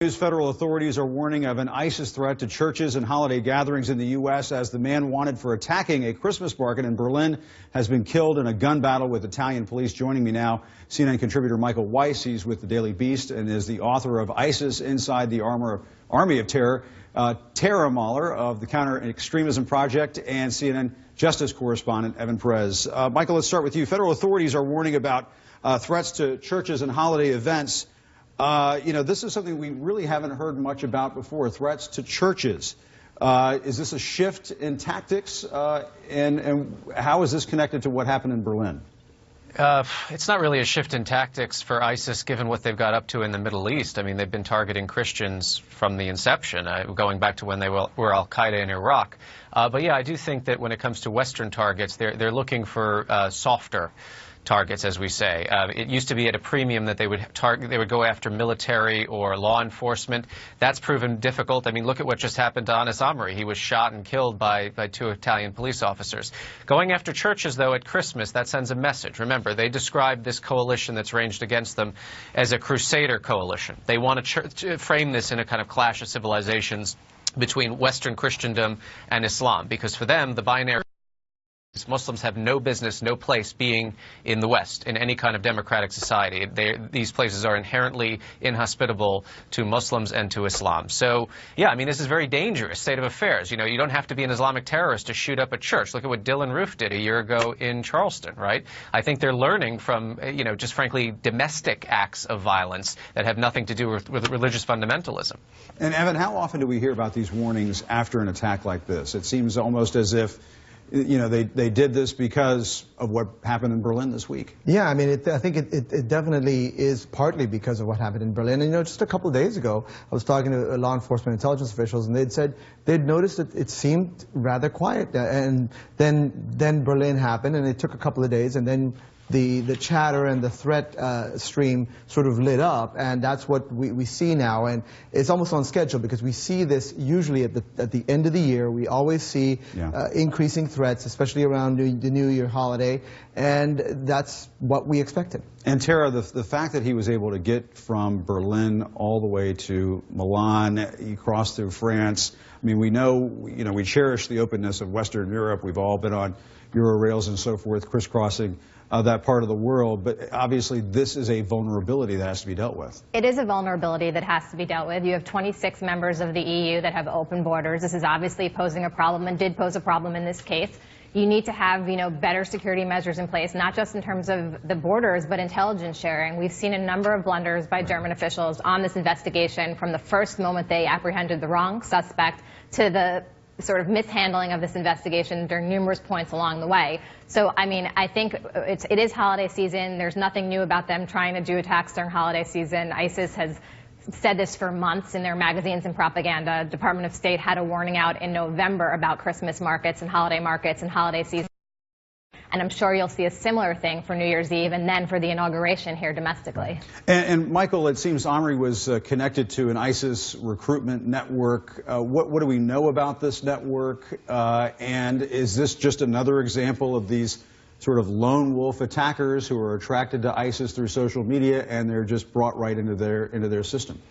Federal authorities are warning of an ISIS threat to churches and holiday gatherings in the U.S. as the man wanted for attacking a Christmas market in Berlin has been killed in a gun battle with Italian police. Joining me now, CNN contributor Michael Weiss. He's with the Daily Beast and is the author of ISIS Inside the Army of Terror. Tara Mahler of the Counter-Extremism Project, and CNN Justice correspondent Evan Perez. Michael, let's start with you. Federal authorities are warning about threats to churches and holiday events. This is something we really haven't heard much about before, threats to churches. Is this a shift in tactics, and how is this connected to what happened in Berlin? It's not really a shift in tactics for ISIS, given what they've got up to in the Middle East. I mean, they've been targeting Christians from the inception, going back to when they were al-Qaeda in Iraq. But yeah, I do think that when it comes to Western targets, they're looking for softer targets, as we say. It used to be at a premium that they would go after military or law enforcement. That's proven difficult. I mean, look at what just happened to Anas Amri. He was shot and killed by two Italian police officers. Going after churches, though, at Christmas, that sends a message. Remember, they described this coalition that's ranged against them as a crusader coalition. They want to frame this in a kind of clash of civilizations between Western Christendom and Islam, because for them, the binary Muslims have no business, no place being in the West, in any kind of democratic society. These places are inherently inhospitable to Muslims and to Islam. So, yeah, I mean, this is a very dangerous state of affairs. You know, you don't have to be an Islamic terrorist to shoot up a church. Look at what Dylan Roof did a year ago in Charleston, right? I think they're learning from, just frankly, domestic acts of violence that have nothing to do with religious fundamentalism. And, Evan, how often do we hear about these warnings after an attack like this? It seems almost as if they did this because of what happened in Berlin this week. Yeah, I mean, I think it definitely is partly because of what happened in Berlin. And, just a couple of days ago, I was talking to law enforcement intelligence officials, and they'd said they'd noticed that it seemed rather quiet. And then Berlin happened, and it took a couple of days, and then the chatter and the threat stream sort of lit up, and that's what we see now. And it's almost on schedule, because we see this usually at the end of the year. We always see increasing threats, especially around the New Year holiday, and that's what we expected. And Tara, the fact that he was able to get from Berlin all the way to Milan, he crossed through France. I mean, we know, we cherish the openness of Western Europe. We've all been on Eurorails and so forth, crisscrossing that part of the world, but obviously this is a vulnerability that has to be dealt with. It is a vulnerability that has to be dealt with. You have 26 members of the EU that have open borders. This is obviously posing a problem, and did pose a problem in this case. You need to have, better security measures in place, not just in terms of the borders, but intelligence sharing. We've seen a number of blunders by German officials on this investigation from the first moment they apprehended the wrong suspect to the sort of mishandling of this investigation during numerous points along the way. So, I mean, I think it is holiday season. There's nothing new about them trying to do attacks during holiday season. ISIS has said this for months in their magazines and propaganda. Department of State had a warning out in November about Christmas markets and holiday season. And I'm sure you'll see a similar thing for New Year's Eve and then for the inauguration here domestically. And Michael, it seems Amri was connected to an ISIS recruitment network. What do we know about this network? And is this just another example of these sort of lone wolf attackers who are attracted to ISIS through social media, and they're just brought right into their system?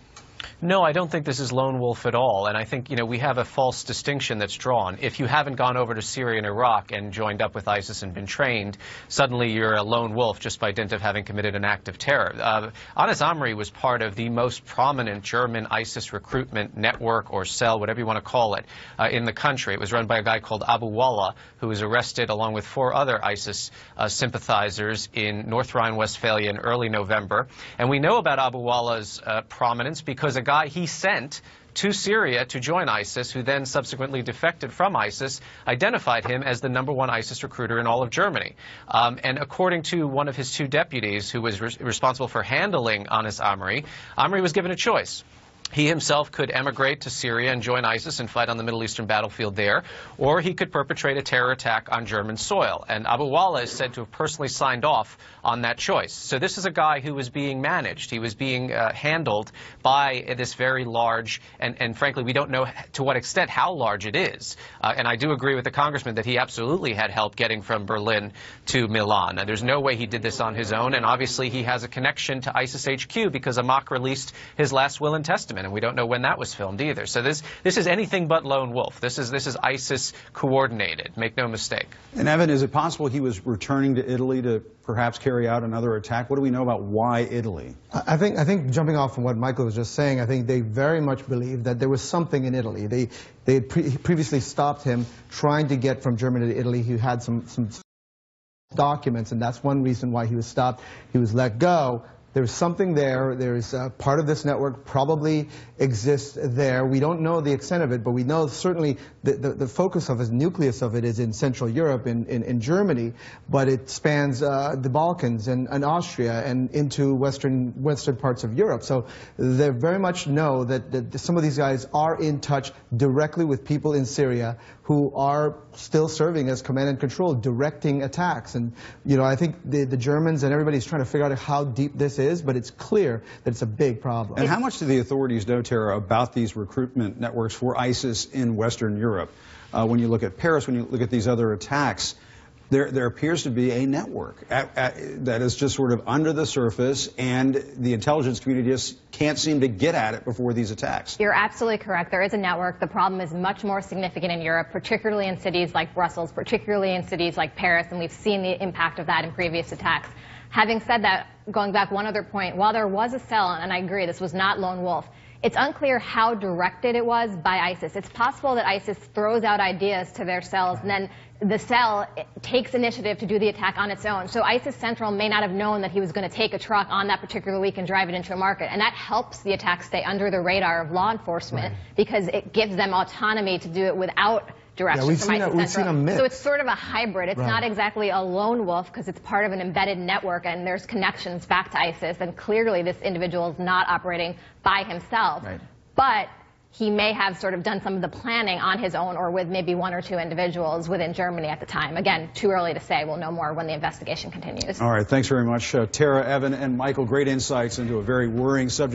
No, I don't think this is lone wolf at all. And I think, we have a false distinction that's drawn. If you haven't gone over to Syria and Iraq and joined up with ISIS and been trained, suddenly you're a lone wolf just by dint of having committed an act of terror. Anas Amri was part of the most prominent German ISIS recruitment network or cell, whatever you want to call it, in the country. It was run by a guy called Abu Wallah, who was arrested along with 4 other ISIS sympathizers in North Rhine-Westphalia in early November. And we know about Abu Wallah's prominence because a guy he sent to Syria to join ISIS, who then subsequently defected from ISIS, identified him as the #1 ISIS recruiter in all of Germany. And according to one of his 2 deputies who was responsible for handling Anas Amri, Amri was given a choice. He himself could emigrate to Syria and join ISIS and fight on the Middle Eastern battlefield there, or he could perpetrate a terror attack on German soil. And Abu Wallah is said to have personally signed off on that choice. So this is a guy who was being managed. He was being handled by this very large, and frankly, we don't know to what extent how large it is. And I do agree with the congressman that he absolutely had help getting from Berlin to Milan. And there's no way he did this on his own, and obviously he has a connection to ISIS HQ because Amaq released his last will and testament. and we don't know when that was filmed either. So this is anything but lone wolf. This is ISIS coordinated. Make no mistake. And Evan, is it possible he was returning to Italy to perhaps carry out another attack? What do we know about why Italy? I think jumping off from what Michael was just saying, I think they very much believe that there was something in Italy. They had previously stopped him trying to get from Germany to Italy. He had some documents, and that's one reason why he was stopped. He was let go. There's something there. There's part of this network probably exists there. We don't know the extent of it, but we know certainly the focus of it, nucleus of it, is in Central Europe, in Germany, but it spans the Balkans and Austria and into western parts of Europe. So they very much know that some of these guys are in touch directly with people in Syria who are still serving as command and control, directing attacks. And, you know, I think the Germans and everybody's trying to figure out how deep this is, but it's clear that it's a big problem. And how much do the authorities know, Tara, about these recruitment networks for ISIS in Western Europe? When you look at Paris, when you look at these other attacks, there appears to be a network that is just sort of under the surface, and the intelligence community just can't seem to get at it before these attacks. You're absolutely correct. There is a network. The problem is much more significant in Europe, particularly in cities like Brussels, particularly in cities like Paris, and we've seen the impact of that in previous attacks. Having said that, going back one other point, while there was a cell, and I agree, this was not lone wolf, it's unclear how directed it was by ISIS. It's possible that ISIS throws out ideas to their cells, and then the cell takes initiative to do the attack on its own. So ISIS Central may not have known that he was going to take a truck on that particular week and drive it into a market. And that helps the attack stay under the radar of law enforcement, because it gives them autonomy to do it without direction from ISIS Central. So it's sort of a hybrid. It's not exactly a lone wolf, because it's part of an embedded network and there's connections back to ISIS. And clearly this individual is not operating by himself. But he may have sort of done some of the planning on his own, or with maybe one or two individuals within Germany at the time. Again, too early to say. We'll know more when the investigation continues. All right. Thanks very much, Tara, Evan, and Michael. Great insights into a very worrying subject.